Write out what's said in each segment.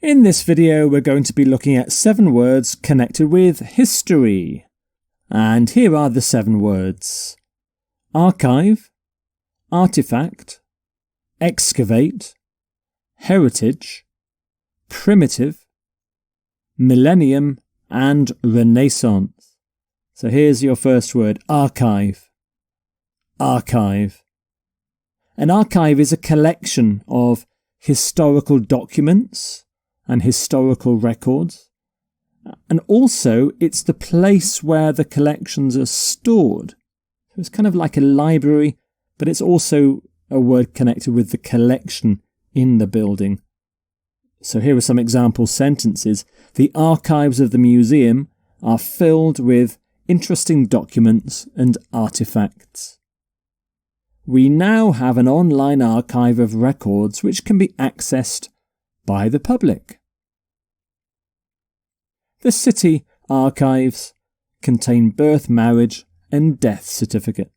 In this video, we're going to be looking at 7 words connected with history. And here are the 7 words: archive, artifact, excavate, heritage, primitive, millennium, and renaissance. So here's your first word: archive. Archive. An archive is a collection of historical documents and historical records, and also it's the place where the collections are stored. So it's kind of like a library, but it's also a word connected with the collection in the building. So here are some example sentences. The archives of the museum are filled with interesting documents and artifacts. We now have an online archive of records which can be accessed by the public. The city archives contain birth, marriage, and death certificates.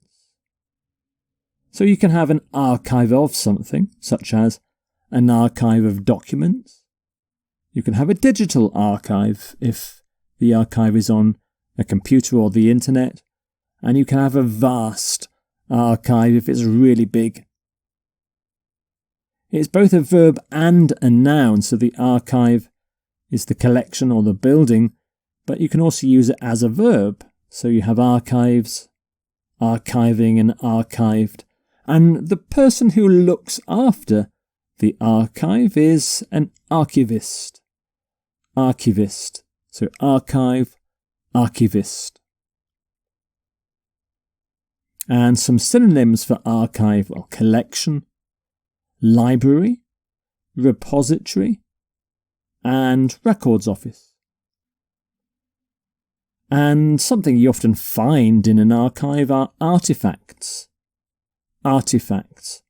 So you can have an archive of something, such as an archive of documents. You can have a digital archive if the archive is on a computer or the internet, and you can have a vast archive if it's really big. It's both a verb and a noun, so the archive is the collection or the building, but you can also use it as a verb. So you have archives, archiving, and archived. And the person who looks after the archive is an archivist. Archivist. So archive, archivist. And some synonyms for archive are collection, library, repository, and records office. And something you often find in an archive are artifacts. Artifacts.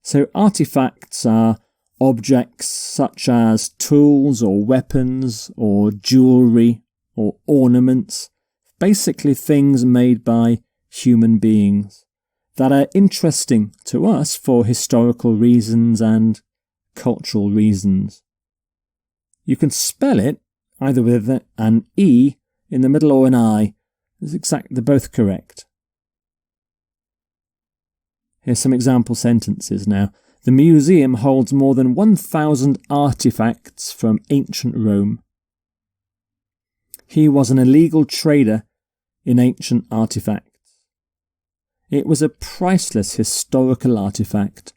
So artifacts are objects such as tools or weapons or jewellery or ornaments, basically things made by human beings that are interesting to us for historical reasons and cultural reasons. You can spell it either with an E in the middle or an I. They're both correct. Here's some example sentences now. The museum holds more than 1,000 artifacts from ancient Rome. He was an illegal trader in ancient artifacts. It was a priceless historical artifact.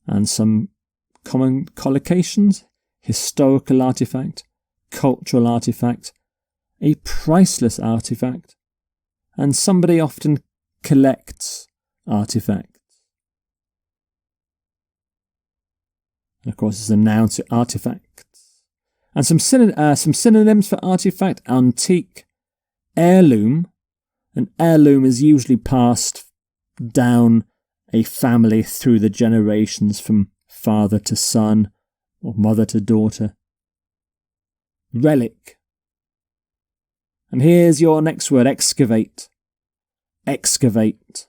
And some common collocations: historical artifact, cultural artifact, a priceless artifact, and somebody often collects artifacts. And of course, it's a noun, to artifacts. And some synonyms for artifact: antique, heirloom. An heirloom is usually passed down a family through the generations from father to son or mother to daughter. Relic. And here's your next word: excavate. Excavate.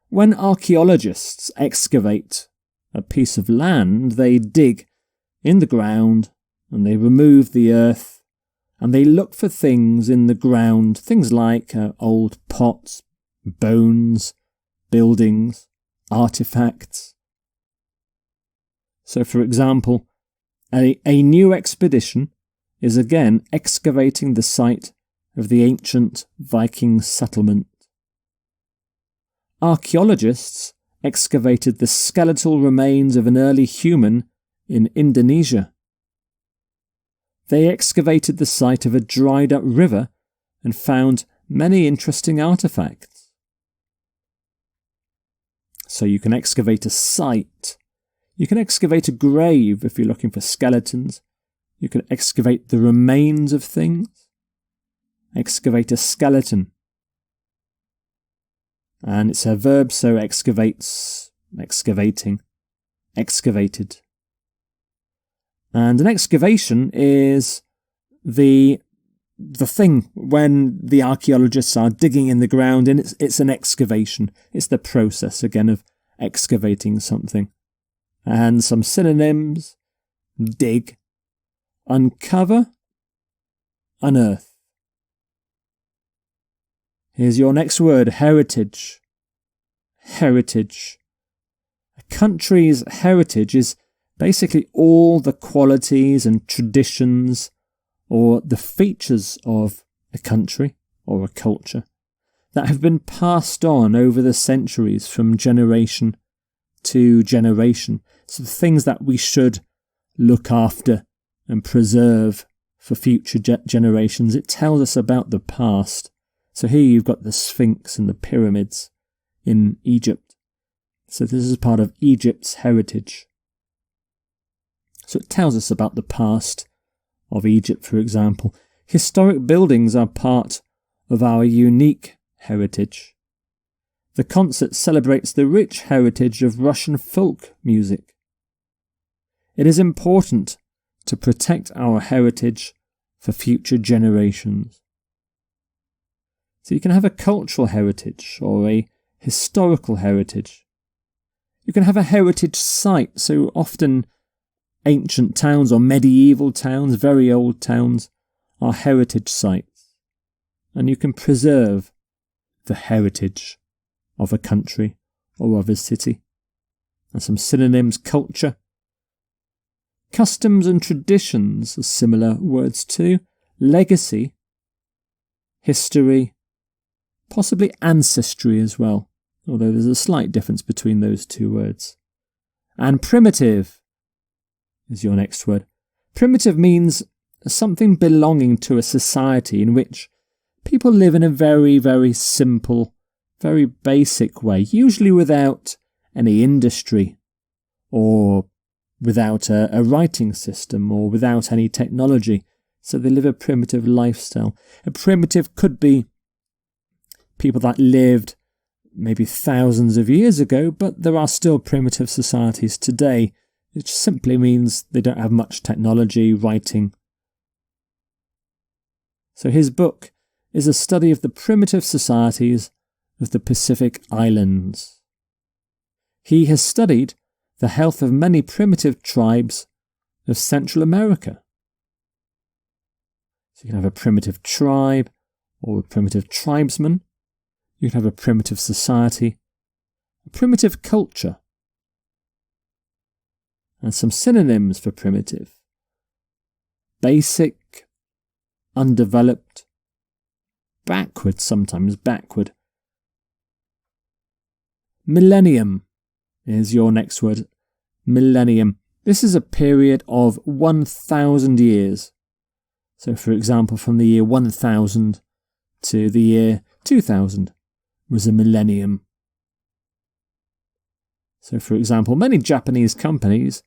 When archaeologists excavate a piece of land, they dig in the ground and they remove the earth and they look for things in the ground, things like old pots, bones, buildings, artifacts. So, for example, a new expedition is again excavating the site of the ancient Viking settlement. Archaeologists excavated the skeletal remains of an early human in Indonesia. They excavated the site of a dried up river and found many interesting artifacts. So you can excavate a site. You can excavate a grave if you're looking for skeletons. You can excavate the remains of things. Excavate a skeleton. And it's a verb, so excavates, excavating, excavated. And an excavation is the thing when the archaeologists are digging in the ground, and it's an excavation. It's the process, again, of excavating something. And some synonyms: dig, uncover, unearth. Here's your next word, heritage. Heritage. A country's heritage is basically all the qualities and traditions or the features of a country or a culture that have been passed on over the centuries from generation to generation. So the things that we should look after and preserve for future generations. It tells us about the past. So here you've got the Sphinx and the pyramids in Egypt. So this is part of Egypt's heritage. So it tells us about the past of Egypt, for example. Historic buildings are part of our unique heritage. The concert celebrates the rich heritage of Russian folk music. It is important to protect our heritage for future generations. So you can have a cultural heritage or a historical heritage. You can have a heritage site, so often ancient towns or medieval towns, very old towns, are heritage sites. And you can preserve the heritage of a country or of a city. And some synonyms: culture. Customs and traditions are similar words too. Legacy, history, possibly ancestry as well, although there's a slight difference between those two words. And primitive is your next word. Primitive means something belonging to a society in which people live in a very, very simple, very basic way, usually without any industry or without a writing system or without any technology. So they live a primitive lifestyle. A primitive could be people that lived maybe thousands of years ago, but there are still primitive societies today, which simply means they don't have much technology, writing. So his book is a study of the primitive societies of the Pacific Islands. He has studied the health of many primitive tribes of Central America. So you can have a primitive tribe or a primitive tribesman. You can have a primitive society, a primitive culture. And some synonyms for primitive: basic, undeveloped, backward, sometimes backward. Millennium is your next word. Millennium. This is a period of 1,000 years. So, for example, from the year 1000 to the year 2000 was a millennium. So, for example, many Japanese companies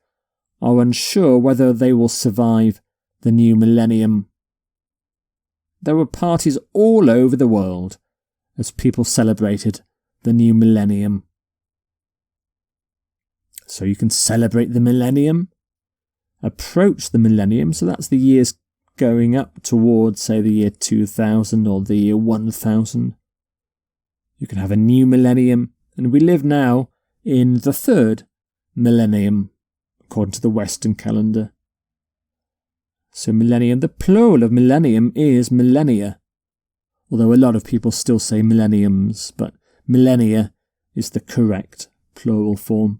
are unsure whether they will survive the new millennium. There were parties all over the world as people celebrated the new millennium. So you can celebrate the millennium, approach the millennium, so that's the years going up towards, say, the year 2000 or the year 1000. You can have a new millennium, and we live now in the third millennium, according to the Western calendar. So millennium, the plural of millennium is millennia, although a lot of people still say millenniums, but millennia is the correct plural form.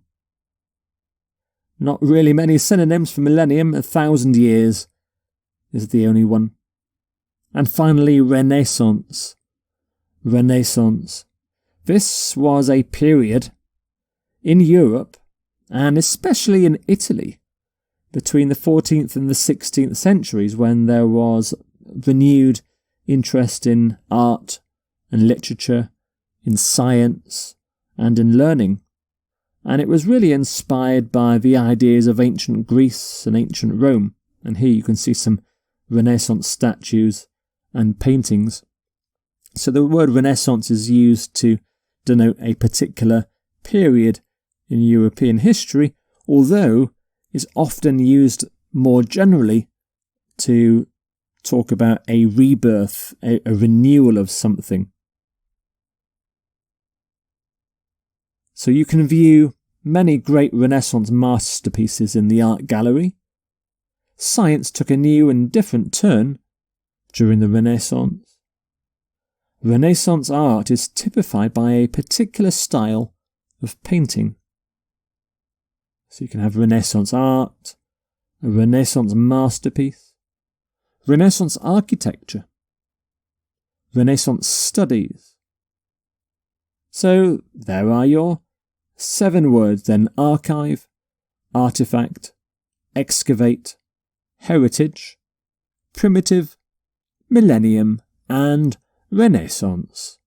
Not really many synonyms for millennium. 1,000 years is the only one. And finally, Renaissance. Renaissance. This was a period in Europe, and especially in Italy, between the 14th and the 16th centuries, when there was renewed interest in art and literature, in science and in learning. And it was really inspired by the ideas of ancient Greece and ancient Rome. And here you can see some Renaissance statues and paintings. So the word Renaissance is used to denote a particular period in European history, although is often used more generally to talk about a rebirth, a renewal of something. So you can view many great Renaissance masterpieces in the art gallery, science took a new and different turn during the Renaissance. Renaissance art is typified by a particular style of painting. So you can have Renaissance art, a Renaissance masterpiece, Renaissance architecture, Renaissance studies. So there are your 7 words then: archive, artifact, excavate, heritage, primitive, millennium, and Renaissance.